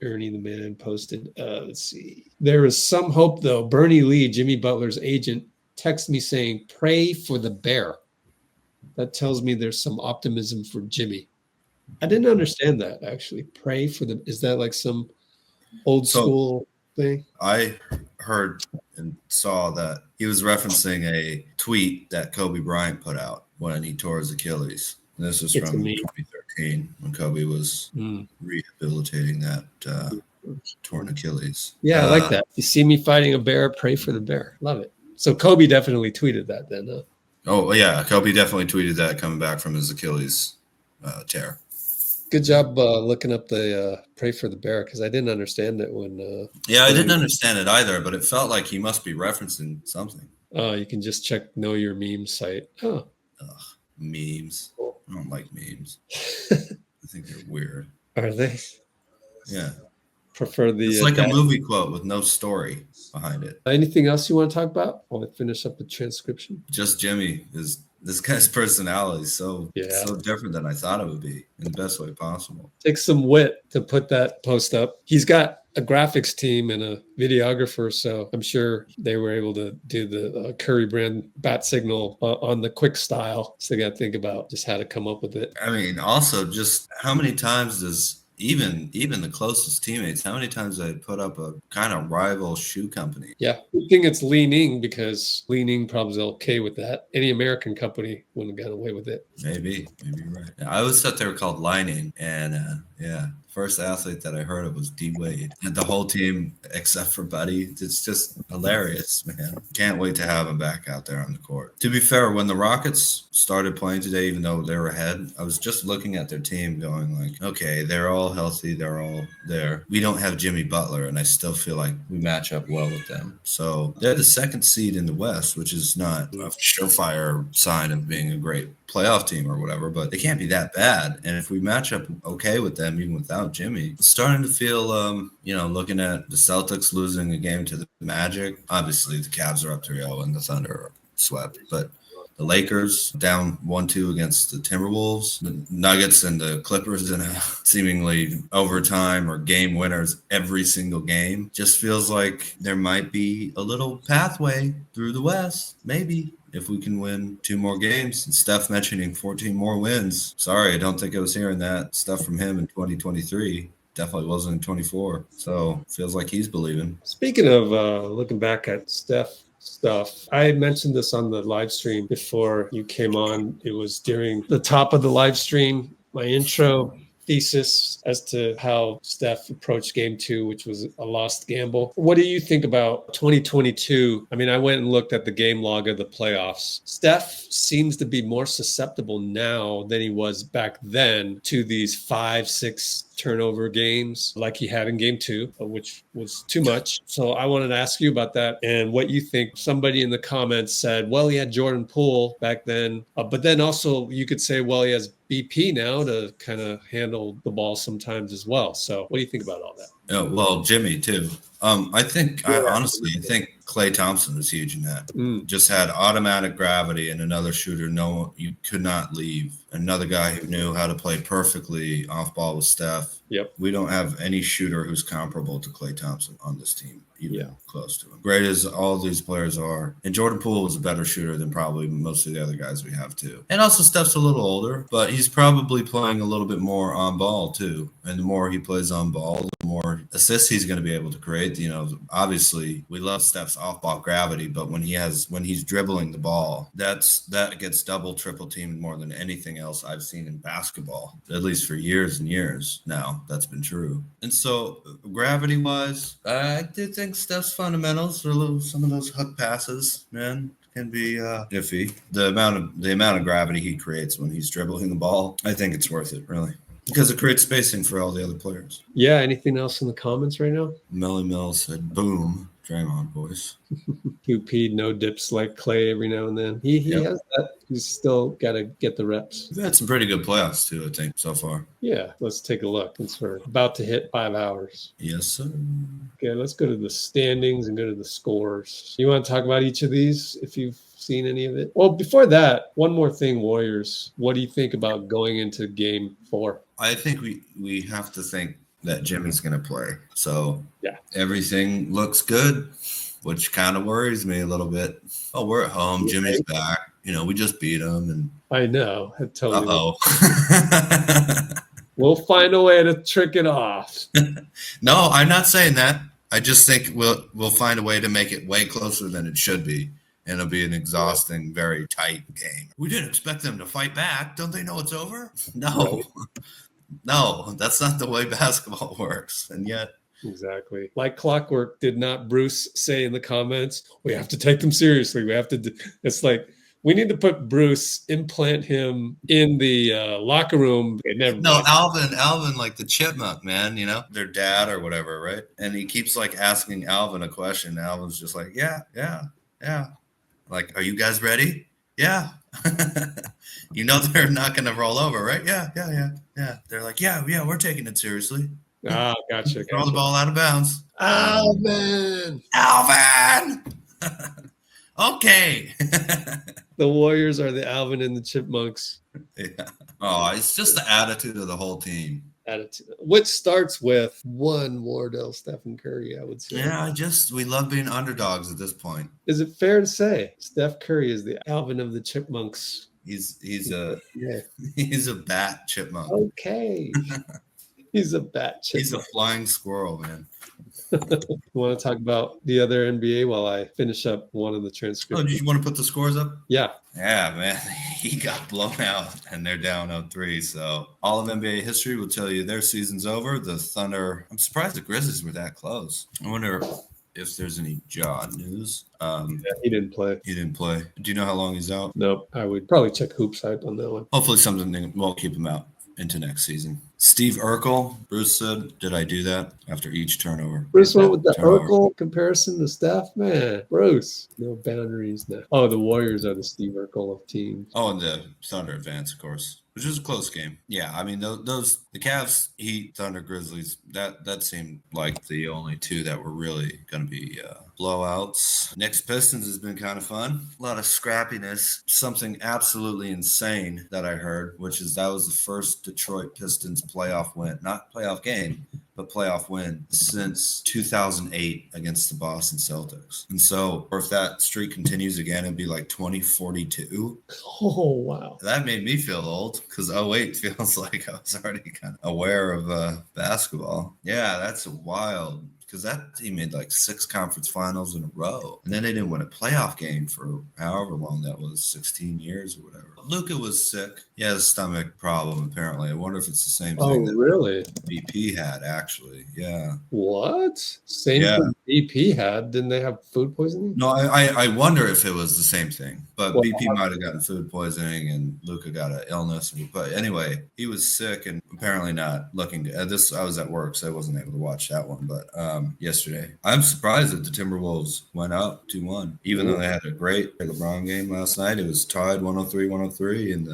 [SPEAKER 1] Ernie the man posted. Let's see. There is some hope, though. Bernie Lee, Jimmy Butler's agent, texted me saying, pray for the bear. That tells me there's some optimism for Jimmy. I didn't understand that, actually. Pray for the – is that like some old school thing?
[SPEAKER 5] I heard and saw that he was referencing a tweet that Kobe Bryant put out when he tore his Achilles. And this was from 2013 when Kobe was rehabilitating that torn Achilles.
[SPEAKER 1] Yeah, I like that. You see me fighting a bear, pray for the bear. Love it. So Kobe definitely tweeted that then, huh?
[SPEAKER 5] Oh, yeah. Kobe definitely tweeted that coming back from his Achilles tear.
[SPEAKER 1] Good job looking up the pray for the bear, because I didn't understand it when
[SPEAKER 5] I didn't understand it either, but it felt like he must be referencing something.
[SPEAKER 1] Oh, you can just check Know Your Meme site. Oh.
[SPEAKER 5] Ugh, memes. I don't like memes. I think they're weird.
[SPEAKER 1] Are they?
[SPEAKER 5] Yeah.
[SPEAKER 1] Prefer the
[SPEAKER 5] it's like a movie quote with no story behind it.
[SPEAKER 1] Anything else you want to talk about while I finish up the transcription?
[SPEAKER 5] Just Jimmy is this guy's personality is so different than I thought it would be in the best way possible.
[SPEAKER 1] Takes some wit to put that post up. He's got a graphics team and a videographer, so I'm sure they were able to do the Curry brand Batsignal on the quick style. So they got to think about just how to come up with it.
[SPEAKER 5] I mean, also just how many times does even the closest teammates, how many times I put up a kind of rival shoe company?
[SPEAKER 1] Yeah, I think it's Leaning, because Leaning probably okay with that. Any American company wouldn't have got away with it.
[SPEAKER 5] Maybe you're right. I always thought they were called Lining, and first athlete that I heard of was D Wade, and the whole team except for Buddy. It's just hilarious, man. Can't wait to have him back out there on the court. To be fair, when the Rockets started playing today, even though they were ahead, I was just looking at their team going like, okay, they're all healthy, they're all there. We don't have Jimmy Butler, and I still feel like we match up well with them. So they're the second seed in the West, which is not a surefire sign of being a great playoff team or whatever, but they can't be that bad. And if we match up okay with them, even without Jimmy, it's starting to feel, looking at the Celtics losing a game to the Magic. Obviously, the Cavs are up 3-0 and the Thunder are swept, but the Lakers down 1-2 against the Timberwolves, the Nuggets and the Clippers in a seemingly overtime or game winners every single game. Just feels like there might be a little pathway through the West, maybe, if we can win 2 more games. And Steph mentioning 14 more wins. Sorry, I don't think I was hearing that stuff from him in 2023. Definitely wasn't in 24. So feels like he's believing.
[SPEAKER 1] Speaking of looking back at Steph stuff, I mentioned this on the live stream before you came on. It was during the top of the live stream my intro thesis as to how Steph approached game 2, which was a lost gamble. What do you think about 2022? I mean, I went and looked at the game log of the playoffs. Steph seems to be more susceptible now than he was back then to these 5-6 turnover games like he had in game 2, which was too much. So I wanted to ask you about that and what you think. Somebody in the comments said, well, he had Jordan Poole back then, but then also you could say, well, he has BP now to kind of handle the ball sometimes as well. So what do you think about all that?
[SPEAKER 5] Oh, well, Jimmy too. I think honestly, I think Klay Thompson was huge in that. Just had automatic gravity and another shooter. No, you could not leave. Another guy who knew how to play perfectly off ball with Steph.
[SPEAKER 1] Yep.
[SPEAKER 5] We don't have any shooter who's comparable to Klay Thompson on this team, even close to him. Great as all these players are. And Jordan Poole was a better shooter than probably most of the other guys we have too. And also Steph's a little older, but he's probably playing a little bit more on ball too. And the more he plays on ball, the more assists he's going to be able to create. You know, obviously we love Steph's off ball gravity, but when he's dribbling the ball, that gets double, triple teamed more than anything else I've seen in basketball, at least for years and years now. That's been true. And so gravity wise, I do think Steph's fundamentals are some of those hook passes, man, can be iffy. The amount of gravity he creates when he's dribbling the ball, I think it's worth it, really. Because it creates spacing for all the other players.
[SPEAKER 1] Yeah. Anything else in the comments right now?
[SPEAKER 5] Melly Mill said, boom, Draymond voice.
[SPEAKER 1] QP no dips like Klay every now and then. He has that. He's still got to get the reps.
[SPEAKER 5] We've had some pretty good playoffs too, I think, so far.
[SPEAKER 1] Yeah, let's take a look. Since we're about to hit 5 hours.
[SPEAKER 5] Yes, sir.
[SPEAKER 1] Okay, let's go to the standings and go to the scores. You want to talk about each of these if you've seen any of it? Well, before that, one more thing, Warriors. What do you think about going into game 4?
[SPEAKER 5] I think we have to think that Jimmy's going to play. So
[SPEAKER 1] yeah,
[SPEAKER 5] everything looks good, which kind of worries me a little bit. Oh, we're at home. Jimmy's back. You know, we just beat him. And
[SPEAKER 1] I know. I totally.
[SPEAKER 5] Uh-oh.
[SPEAKER 1] We'll find a way to trick it off.
[SPEAKER 5] No, I'm not saying that. I just think we'll find a way to make it way closer than it should be. And it'll be an exhausting, very tight game. We didn't expect them to fight back. Don't they know it's over? No. No, that's not the way basketball works. And yet.
[SPEAKER 1] Exactly. Like clockwork, did not Bruce say in the comments, we have to take them seriously. We have to. It's like, we need to put Bruce, implant him in the locker room.
[SPEAKER 5] No, Alvin, like the chipmunk, man, you know, their dad or whatever, right? And he keeps like asking Alvin a question. Alvin's just like, yeah. Like, are you guys ready? Yeah. You know they're not going to roll over, right? Yeah. They're like, yeah, we're taking it seriously.
[SPEAKER 1] Ah, gotcha.
[SPEAKER 5] Throw the ball out of bounds.
[SPEAKER 1] Alvin!
[SPEAKER 5] Okay.
[SPEAKER 1] The Warriors are the Alvin and the Chipmunks.
[SPEAKER 5] Yeah. Oh, it's just the attitude of the whole team.
[SPEAKER 1] Attitude, which starts with one Wardell, Stephen Curry, I would say.
[SPEAKER 5] Yeah, we love being underdogs at this point.
[SPEAKER 1] Is it fair to say Steph Curry is the Alvin of the Chipmunks?
[SPEAKER 5] He's a bat chipmunk.
[SPEAKER 1] Okay. He's a bat chipmunk.
[SPEAKER 5] He's a flying squirrel, man.
[SPEAKER 1] You want to talk about the other NBA while I finish up one of the transcripts?
[SPEAKER 5] Oh, did you want to put the scores up?
[SPEAKER 1] Yeah.
[SPEAKER 5] Yeah, man. He got blown out, and they're down 0-3. So all of NBA history will tell you their season's over. The Thunder, I'm surprised the Grizzlies were that close. I wonder if there's any Ja news.
[SPEAKER 1] Yeah, he didn't play.
[SPEAKER 5] He didn't play. Do you know how long he's out?
[SPEAKER 1] Nope. I would probably check Hoops Hype on that one.
[SPEAKER 5] Hopefully something won't keep him out into next season. Steve Urkel, Bruce said, did I do that after each turnover?
[SPEAKER 1] Bruce went with the Urkel comparison to Steph? Man, Bruce. No boundaries now. Oh, the Warriors are the Steve Urkel of teams.
[SPEAKER 5] Oh, and the Thunder advance, of course, which was a close game. Yeah, I mean, the Cavs, Heat, Thunder, Grizzlies, that seemed like the only two that were really going to be blowouts. Knicks Pistons has been kind of fun. A lot of scrappiness. Something absolutely insane that I heard, which is that was the first Detroit Pistons playoff win, not playoff game, but playoff win since 2008 against the Boston Celtics. And so, or if that streak continues again, it'd be like 2042.
[SPEAKER 1] Oh, wow.
[SPEAKER 5] That made me feel old because 08 feels like I was already kind of aware of basketball. Yeah, that's wild. because that team made like 6 conference finals in a row. And then they didn't win a playoff game for however long that was, 16 years or whatever. Luka was sick. He has a stomach problem, apparently. I wonder if it's the same thing that
[SPEAKER 1] really?
[SPEAKER 5] BP had, actually. Yeah.
[SPEAKER 1] What? Same thing BP had. Didn't they have food poisoning?
[SPEAKER 5] No, I wonder if it was the same thing. But
[SPEAKER 1] Well,
[SPEAKER 5] BP might have gotten food poisoning and Luka got an illness. But anyway, he was sick and apparently not looking to this. I was at work, so I wasn't able to watch that one. But yesterday, I'm surprised that the Timberwolves went up 2-1, even though they had a great LeBron game last night. It was tied 103-103, and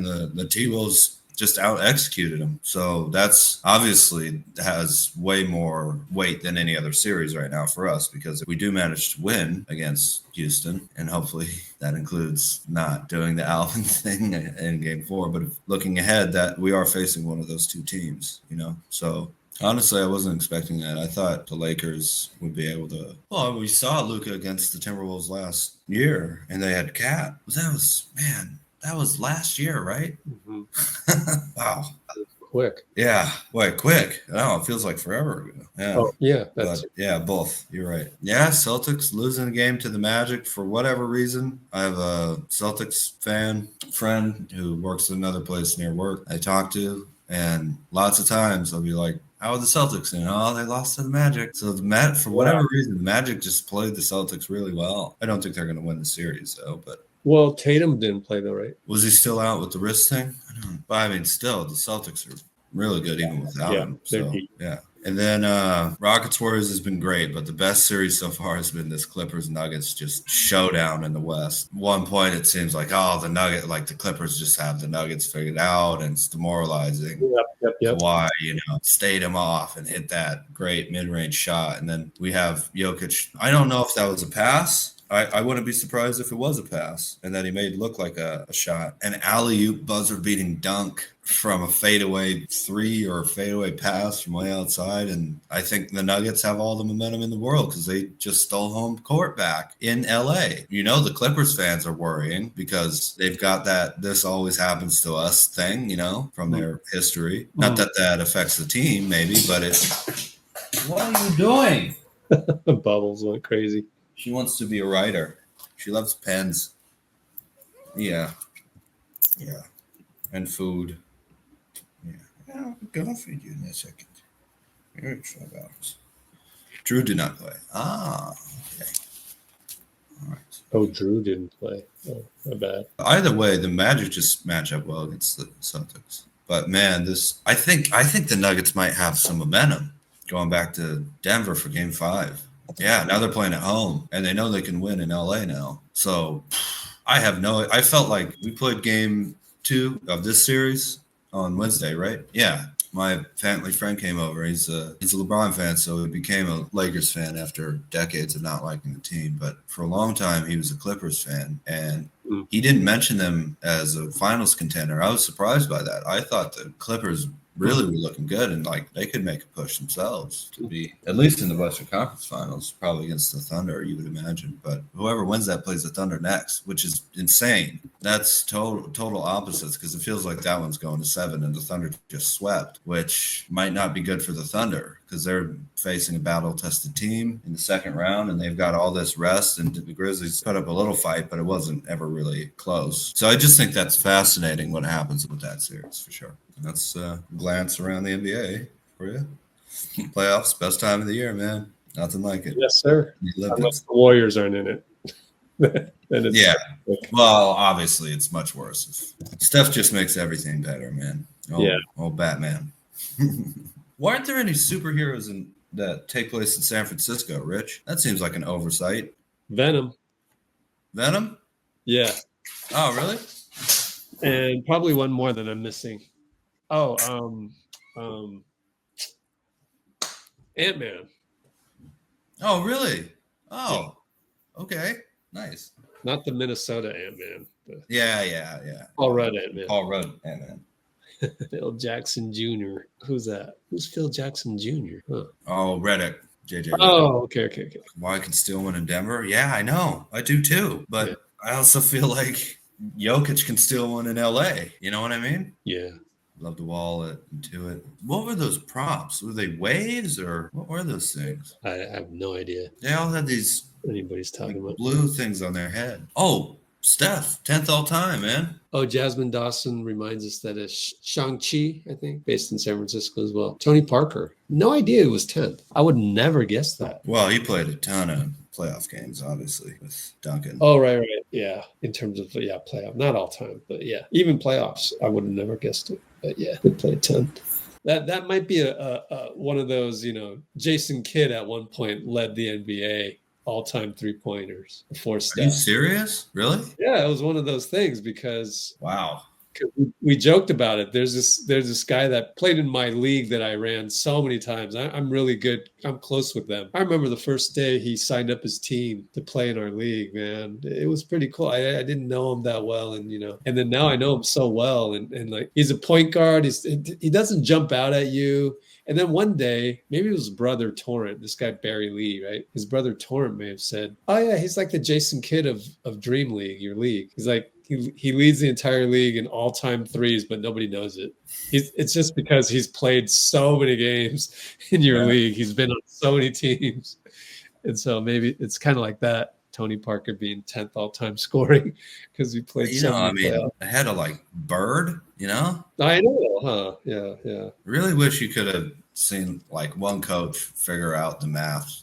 [SPEAKER 5] the T-Wolves just out executed them. So that's obviously has way more weight than any other series right now for us, because if we do manage to win against Houston, and hopefully that includes not doing the Alvin thing in game 4, but looking ahead, that we are facing one of those two teams, so honestly, I wasn't expecting that. I thought the Lakers would be able to. Well, we saw Luka against the Timberwolves last year, and they had Cat. That was last year, right?
[SPEAKER 1] Mm-hmm.
[SPEAKER 5] Wow.
[SPEAKER 1] Quick.
[SPEAKER 5] Yeah. Boy, quick. Oh, it feels like forever ago. Yeah.
[SPEAKER 1] Oh, yeah.
[SPEAKER 5] Yeah, both. You're right. Yeah, Celtics losing a game to the Magic for whatever reason. I have a Celtics friend who works in another place near work I talk to, and lots of times I'll be like, how are the Celtics? They lost to the Magic. So for whatever reason, the Magic just played the Celtics really well. I don't think they're going to win the series, though, but.
[SPEAKER 1] Well, Tatum didn't play though, right?
[SPEAKER 5] Was he still out with the wrist thing? I don't know. But I mean, still, the Celtics are really good even without him. So, yeah. And then Rockets Warriors has been great, but the best series so far has been this Clippers Nuggets just showdown in the West. One point it seems like, the Clippers just have the Nuggets figured out, and it's demoralizing.
[SPEAKER 1] Yep.
[SPEAKER 5] Kawhi, stayed him off and hit that great mid-range shot. And then we have Jokic. I don't know if that was a pass. I wouldn't be surprised if it was a pass and that he made it look like a shot. An alley-oop buzzer-beating dunk from a fadeaway 3 or a fadeaway pass from way outside. And I think the Nuggets have all the momentum in the world because they just stole home court back in L.A. The Clippers fans are worrying because they've got that this always happens to us thing, from their history. Not that affects the team, maybe, but it's – what are you doing?
[SPEAKER 1] The bubbles went crazy.
[SPEAKER 5] She wants to be a writer. She loves pens. Yeah. And food. Yeah. I'm going to feed you in a second. Here, $5. Drew did not play. Okay. All right.
[SPEAKER 1] Oh, Drew didn't play. Oh, my bad.
[SPEAKER 5] Either way, the Magic just match up well against the Celtics. But man, I think the Nuggets might have some momentum going back to Denver for Game 5. Yeah, now they're playing at home, and they know they can win in LA now. So I felt like we played Game 2 of this series on Wednesday, right? Yeah. My family friend came over. He's a LeBron fan, so he became a Lakers fan after decades of not liking the team. But for a long time, he was a Clippers fan, and he didn't mention them as a finals contender. I was surprised by that. I thought the Clippers really were looking good, and they could make a push themselves to be at least in the Western Conference Finals, probably against the Thunder, you would imagine. But whoever wins that plays the Thunder next, which is insane. That's total opposites, because it feels like that one's going to 7 and the Thunder just swept, which might not be good for the Thunder because they're facing a battle-tested team in the second round, and they've got all this rest, and the Grizzlies put up a little fight, but it wasn't ever really close. So I just think that's fascinating what happens with that series for sure. That's a glance around the NBA for you. Playoffs, best time of the year, man. Nothing like it.
[SPEAKER 1] Yes, sir. Unless the Warriors aren't in it.
[SPEAKER 5] Yeah. Well, obviously, it's much worse. Steph just makes everything better, man. Oh, Batman. Why aren't there any superheroes that take place in San Francisco, Rich? That seems like an oversight.
[SPEAKER 1] Venom? Yeah.
[SPEAKER 5] Oh, really?
[SPEAKER 1] And probably one more that I'm missing. Oh, Ant-Man.
[SPEAKER 5] Oh, really? Oh, yeah. Okay. Nice.
[SPEAKER 1] Not the Minnesota Ant-Man.
[SPEAKER 5] Yeah.
[SPEAKER 1] Paul Rudd Ant-Man.
[SPEAKER 5] Paul Rudd Ant-Man.
[SPEAKER 1] Phil Jackson Jr. Who's that? Who's Phil Jackson Jr.? Huh.
[SPEAKER 5] Oh, Redick. JJ Redick.
[SPEAKER 1] Oh, okay.
[SPEAKER 5] Why can steal one in Denver? Yeah, I know. I do too. But I also feel like Jokic can steal one in LA. You know what I mean?
[SPEAKER 1] Yeah.
[SPEAKER 5] Love to wall it into it. What were those props? Were they waves or what were those things?
[SPEAKER 1] I have no idea
[SPEAKER 5] They all had these
[SPEAKER 1] what anybody's talking about.
[SPEAKER 5] blue things on their head. Oh, Steph, 10th all time, man.
[SPEAKER 1] Oh, Jasmine Dawson reminds us that it's Shang-Chi, I think, based in San Francisco as well. Tony Parker. No idea it was 10th. I would never guess that.
[SPEAKER 5] Well, he played a ton of playoff games, obviously, with Duncan.
[SPEAKER 1] Oh, right. Yeah. In terms of, playoff. Not all time, but yeah. Even playoffs, I would have never guessed it. But yeah, they played 10. That might be a one of those, Jason Kidd at one point led the NBA all-time three-pointers before Steph.
[SPEAKER 5] Are you serious? Really?
[SPEAKER 1] Yeah, it was one of those things because
[SPEAKER 5] wow.
[SPEAKER 1] We joked about it. There's this guy that played in my league that I ran so many times. I'm really good. I'm close with them. I remember the first day he signed up his team to play in our league, man. It was pretty cool. I didn't know him that well. And, and then now I know him so well. And like, he's a point guard. He doesn't jump out at you. And then one day, maybe it was his brother Torrent, this guy Barry Lee, right? His brother Torrent may have said, oh yeah, he's like the Jason Kidd of Dream League, your league. He's like, he leads the entire league in all-time threes, but nobody knows it. It's just because he's played so many games in your league. He's been on so many teams. And so maybe it's kind of like that. Tony Parker being 10th all-time scoring because he played so many playoffs.
[SPEAKER 5] Ahead of like Bird,
[SPEAKER 1] I know, huh? Yeah.
[SPEAKER 5] Really wish you could have seen like one coach figure out the math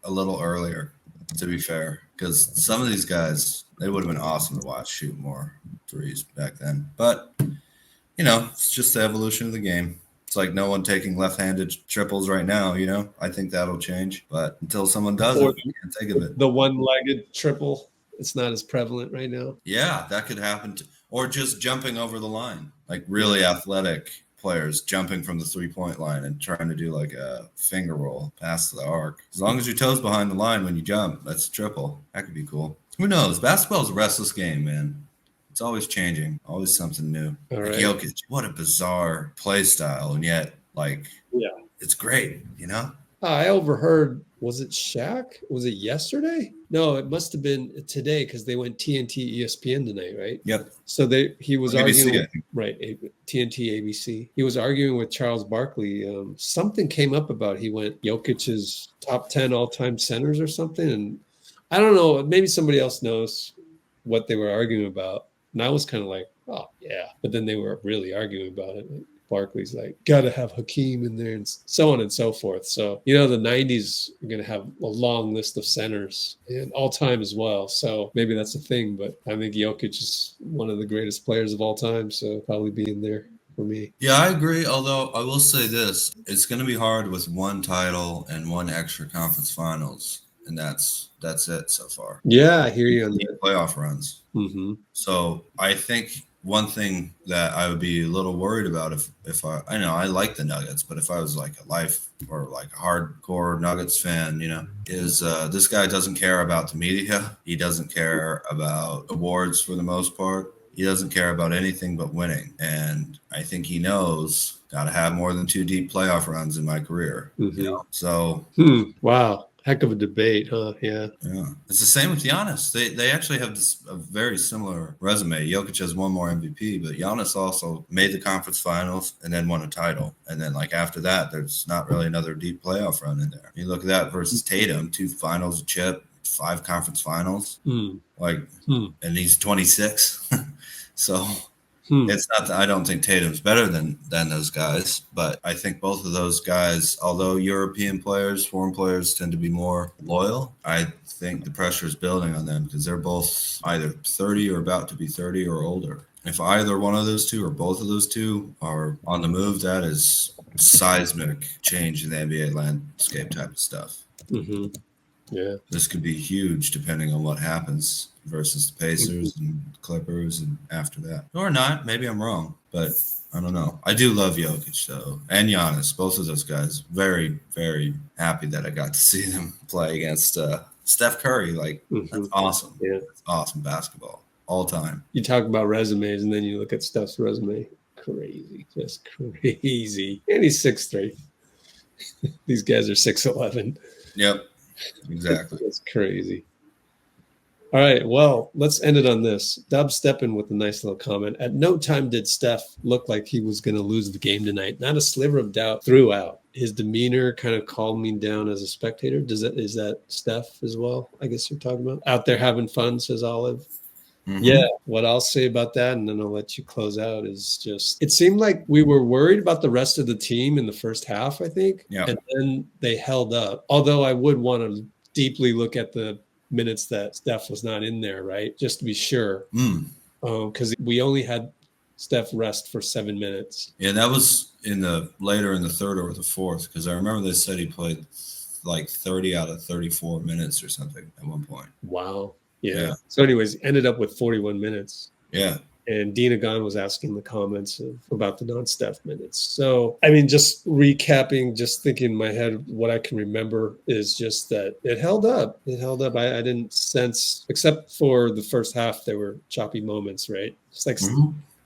[SPEAKER 5] a little earlier, to be fair, because some of these guys, they would have been awesome to watch shoot more threes back then. But, it's just the evolution of the game. It's like no one taking left-handed triples right now, I think that'll change. But until someone does it, you can't think of it.
[SPEAKER 1] The one-legged triple, it's not as prevalent right now.
[SPEAKER 5] Yeah, that could happen. Or just jumping over the line, like really athletic players jumping from the three-point line and trying to do like a finger roll past the arc. As long as your toes behind the line when you jump, that's a triple. That could be cool. Who knows? Basketball's a restless game, man. It's always changing, always something new.
[SPEAKER 1] All
[SPEAKER 5] like
[SPEAKER 1] right.
[SPEAKER 5] Jokic, what a bizarre play style, and yet, it's great,
[SPEAKER 1] I overheard, was it Shaq? Was it yesterday? No, it must have been today because they went TNT ESPN tonight, right?
[SPEAKER 5] Yep.
[SPEAKER 1] So he was
[SPEAKER 5] ABC,
[SPEAKER 1] arguing, right, TNT ABC. He was arguing with Charles Barkley. Something came up about he went Jokic's top 10 all-time centers or something, and I don't know, maybe somebody else knows what they were arguing about. And I was kind of like, oh, yeah. But then they were really arguing about it. Like, Barkley's like, got to have Hakeem in there and so on and so forth. So, the 90s are going to have a long list of centers and all time as well. So maybe that's a thing. But I think Jokic is one of the greatest players of all time. So probably be in there for me.
[SPEAKER 5] Yeah, I agree. Although I will say this, it's going to be hard with one title and one extra conference finals. And that's it so far.
[SPEAKER 1] Yeah, I hear you on that.
[SPEAKER 5] Playoff runs.
[SPEAKER 1] Mm-hmm.
[SPEAKER 5] So I think one thing that I would be a little worried about if I know I like the Nuggets, but if I was like a life or like a hardcore Nuggets fan, is this guy doesn't care about the media. He doesn't care about awards for the most part. He doesn't care about anything but winning. And I think he knows, got to have more than 2 deep playoff runs in my career.
[SPEAKER 1] Mm-hmm.
[SPEAKER 5] So
[SPEAKER 1] wow. Heck of a debate, huh? Yeah.
[SPEAKER 5] It's the same with Giannis. They actually have a very similar resume. Jokic has one more MVP, but Giannis also made the conference finals and then won a title. And then after that, there's not really another deep playoff run in there. You look at that versus Tatum, 2 finals, a chip, 5 conference finals. And he's 26. So it's not that I don't think Tatum's better than those guys, but I think both of those guys, although European players, foreign players tend to be more loyal, I think the pressure is building on them because they're both either 30 or about to be 30 or older. If either one of those two or both of those two are on the move, that is seismic change in the NBA landscape type of stuff.
[SPEAKER 1] Mm-hmm. Yeah.
[SPEAKER 5] This could be huge depending on what happens versus the Pacers and Clippers and after that. Or not. Maybe I'm wrong, but I don't know. I do love Jokic, though, and Giannis. Both of those guys. Very, very happy that I got to see them play against Steph Curry. That's awesome. Yeah. That's awesome basketball all time.
[SPEAKER 1] You talk about resumes, and then you look at Steph's resume. Crazy. Just crazy. And he's 6'3". These guys are 6'11".
[SPEAKER 5] Yep. Exactly.
[SPEAKER 1] That's crazy. All right, well, let's end it on this. DubSteppin with a nice little comment. At no time did Steph look like he was going to lose the game tonight. Not a sliver of doubt throughout. His demeanor kind of calmed me down as a spectator. Is that Steph as well? I guess you're talking about out there having fun, says Olive.
[SPEAKER 5] Mhm.
[SPEAKER 1] Yeah, what I'll say about that, and then I'll let you close out, is just it seemed like we were worried about the rest of the team in the first half, I think.
[SPEAKER 5] Yeah.
[SPEAKER 1] And then they held up. Although I would want to deeply look at the minutes that Steph was not in there, right? Just to be sure. Because we only had Steph rest for 7 minutes.
[SPEAKER 5] Yeah, that was later in the third or the fourth, because I remember they said he played like 30 out of 34 minutes or something at one point.
[SPEAKER 1] Wow. Yeah.
[SPEAKER 5] Yeah.
[SPEAKER 1] So anyways, ended up with 41 minutes.
[SPEAKER 5] Yeah.
[SPEAKER 1] And Dina Gon was asking the comments about the non-Steph minutes. So, I mean, just recapping, just thinking in my head, what I can remember is just that it held up. It held up. I didn't sense, except for the first half, there were choppy moments, right? Just like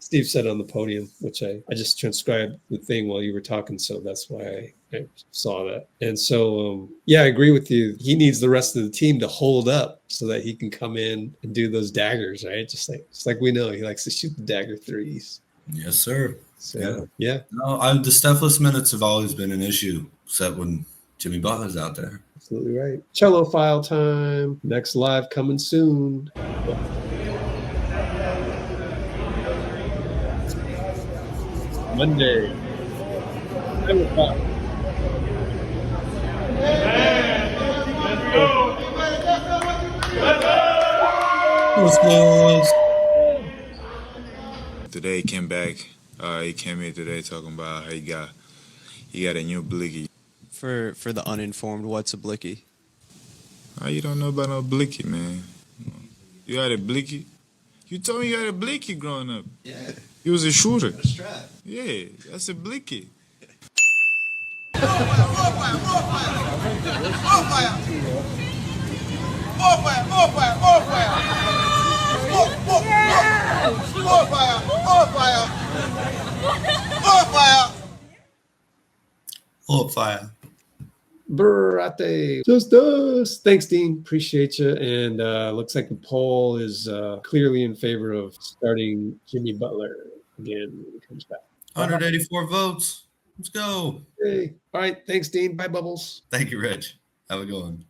[SPEAKER 1] Steve said on the podium, which I just transcribed the thing while you were talking. So that's why I saw that. And so, yeah, I agree with you. He needs the rest of the team to hold up so that he can come in and do those daggers, right? Just like we know he likes to shoot the dagger threes.
[SPEAKER 5] Yes, sir.
[SPEAKER 1] So, yeah.
[SPEAKER 5] No, the Stephless minutes have always been an issue, except when Jimmy Butler's out there.
[SPEAKER 1] Absolutely right. Cello file time. Next live coming soon. Monday. 9 o'clock.
[SPEAKER 8] Today he came back. He came here today talking about how he got a new blicky.
[SPEAKER 9] For the uninformed, what's a blicky?
[SPEAKER 8] You don't know about no blicky, man. You had a blicky? You told me you had a blicky growing up.
[SPEAKER 9] Yeah.
[SPEAKER 8] You was a shooter.
[SPEAKER 9] A strap.
[SPEAKER 8] Yeah, that's a blicky.
[SPEAKER 5] Oh, fire.
[SPEAKER 1] Barate. Just us. Thanks, Dean. Appreciate you. And looks like the poll is clearly in favor of starting Jimmy Butler again when he comes back.
[SPEAKER 5] 184 votes. Let's go.
[SPEAKER 1] Hey. All right. Thanks, Dean. Bye, Bubbles.
[SPEAKER 5] Thank you, Rich. Have a good one.